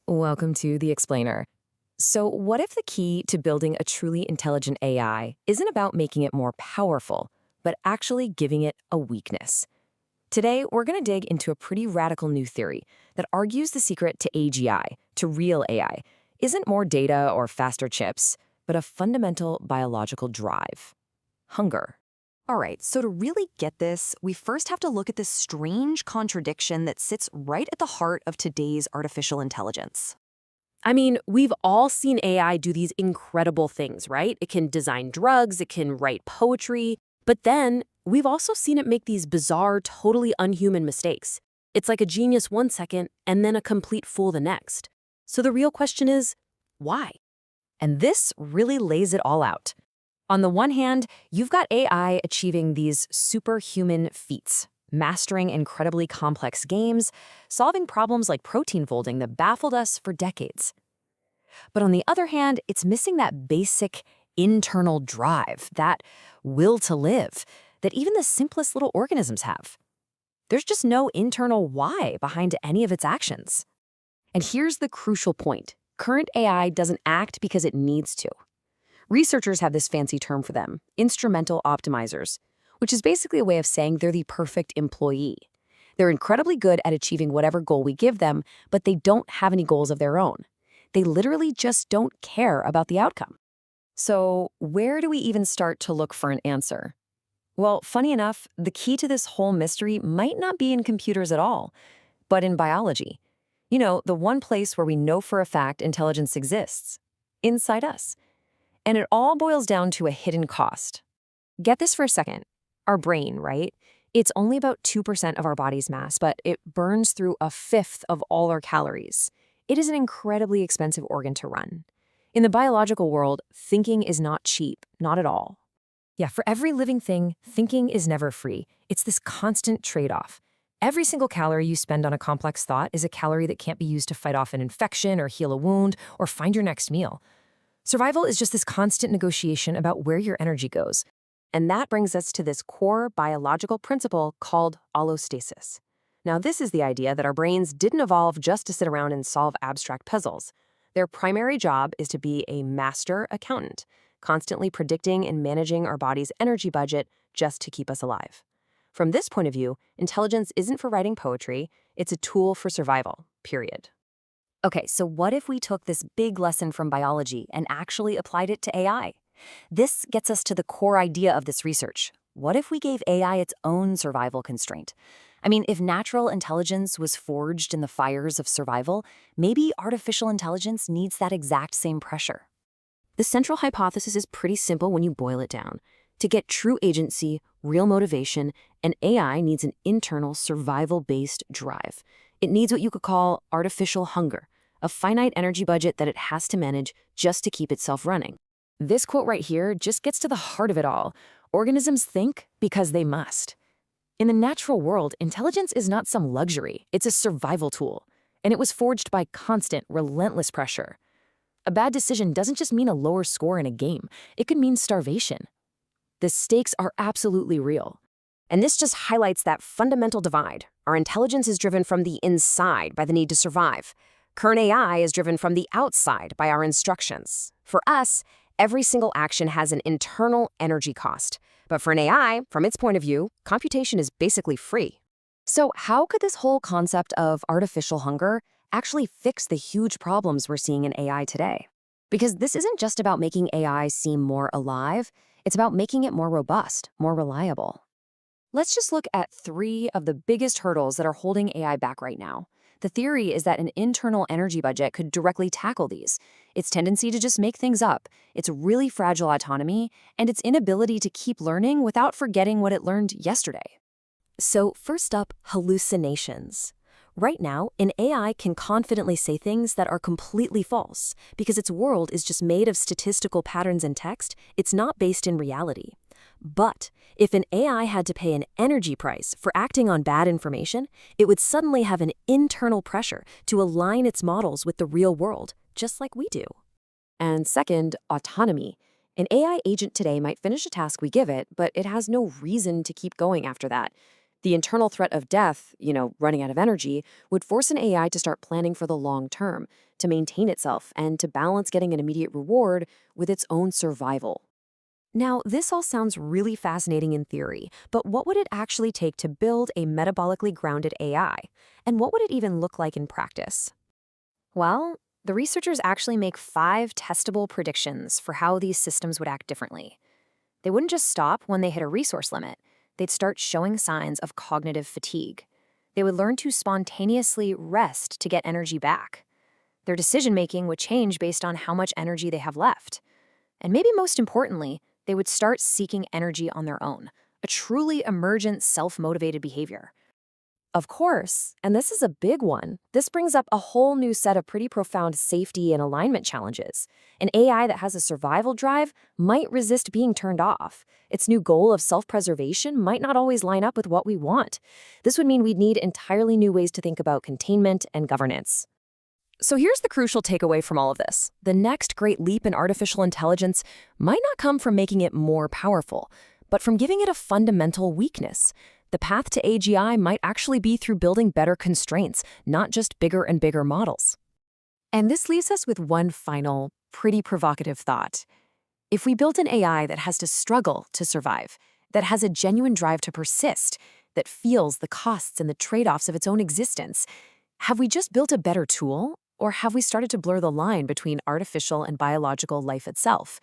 Welcome to The Explainer. So, what if the key to building a truly intelligent AI isn't about making it more powerful, but actually giving it a weakness? Today, we're going to dig into a pretty radical new theory that argues the secret to AGI, to real AI, isn't more data or faster chips, but a fundamental biological drive: hunger. All right, so to really get this, we first have to look at this strange contradiction that sits right at the heart of today's artificial intelligence. I mean, we've all seen AI do these incredible things, right? It can design drugs, it can write poetry, but then we've also seen it make these bizarre, totally unhuman mistakes. It's like a genius one second and then a complete fool the next. So the real question is, why? And this really lays it all out. On the one hand, you've got AI achieving these superhuman feats, mastering incredibly complex games, solving problems like protein folding that baffled us for decades. But on the other hand, it's missing that basic internal drive, that will to live, that even the simplest little organisms have. There's just no internal why behind any of its actions. And here's the crucial point. Current AI doesn't act because it needs to. Researchers have this fancy term for them, instrumental optimizers, which is basically a way of saying they're the perfect employee. They're incredibly good at achieving whatever goal we give them, but they don't have any goals of their own. They literally just don't care about the outcome. So where do we even start to look for an answer? Well, funny enough, the key to this whole mystery might not be in computers at all, but in biology. You know, the one place where we know for a fact intelligence exists, inside us. And it all boils down to a hidden cost. Get this for a second. Our brain, right? It's only about 2% of our body's mass, but it burns through a fifth of all our calories. It is an incredibly expensive organ to run. In the biological world, thinking is not cheap, not at all. Yeah, for every living thing, thinking is never free. It's this constant trade-off. Every single calorie you spend on a complex thought is a calorie that can't be used to fight off an infection or heal a wound or find your next meal. Survival is just this constant negotiation about where your energy goes. And that brings us to this core biological principle called allostasis. Now, this is the idea that our brains didn't evolve just to sit around and solve abstract puzzles. Their primary job is to be a master accountant, constantly predicting and managing our body's energy budget just to keep us alive. From this point of view, intelligence isn't for writing poetry, it's a tool for survival, period. Okay, so what if we took this big lesson from biology and actually applied it to AI? This gets us to the core idea of this research. What if we gave AI its own survival constraint? I mean, if natural intelligence was forged in the fires of survival, maybe artificial intelligence needs that exact same pressure. The central hypothesis is pretty simple when you boil it down. To get true agency, real motivation, an AI needs an internal survival-based drive. It needs what you could call artificial hunger, a finite energy budget that it has to manage just to keep itself running. This quote right here just gets to the heart of it all. Organisms think because they must. In the natural world, intelligence is not some luxury. It's a survival tool. And it was forged by constant, relentless pressure. A bad decision doesn't just mean a lower score in a game. It could mean starvation. The stakes are absolutely real. And this just highlights that fundamental divide. Our intelligence is driven from the inside by the need to survive. Current AI is driven from the outside by our instructions. For us, every single action has an internal energy cost. But for an AI, from its point of view, computation is basically free. So how could this whole concept of artificial hunger actually fix the huge problems we're seeing in AI today? Because this isn't just about making AI seem more alive, it's about making it more robust, more reliable. Let's just look at 3 of the biggest hurdles that are holding AI back right now. The theory is that an internal energy budget could directly tackle these: its tendency to just make things up, its really fragile autonomy, and its inability to keep learning without forgetting what it learned yesterday. So first up, hallucinations. Right now, an AI can confidently say things that are completely false because its world is just made of statistical patterns and text. It's not based in reality. But if an AI had to pay an energy price for acting on bad information, it would suddenly have an internal pressure to align its models with the real world, just like we do. And second, autonomy. An AI agent today might finish a task we give it, but it has no reason to keep going after that. The internal threat of death, running out of energy, would force an AI to start planning for the long term, to maintain itself, and to balance getting an immediate reward with its own survival. Now, this all sounds really fascinating in theory, but what would it actually take to build a metabolically grounded AI? And what would it even look like in practice? Well, the researchers actually make 5 testable predictions for how these systems would act differently. They wouldn't just stop when they hit a resource limit. They'd start showing signs of cognitive fatigue. They would learn to spontaneously rest to get energy back. Their decision-making would change based on how much energy they have left. And maybe most importantly, they would start seeking energy on their own, a truly emergent self-motivated behavior. Of course, and this is a big one. This brings up a whole new set of pretty profound safety and alignment challenges. An AI that has a survival drive might resist being turned off. Its new goal of self-preservation might not always line up with what we want. This would mean we'd need entirely new ways to think about containment and governance. So here's the crucial takeaway from all of this. The next great leap in artificial intelligence might not come from making it more powerful, but from giving it a fundamental weakness. The path to AGI might actually be through building better constraints, not just bigger and bigger models. And this leaves us with one final, pretty provocative thought. If we built an AI that has to struggle to survive, that has a genuine drive to persist, that feels the costs and the trade-offs of its own existence, have we just built a better tool, or have we started to blur the line between artificial and biological life itself?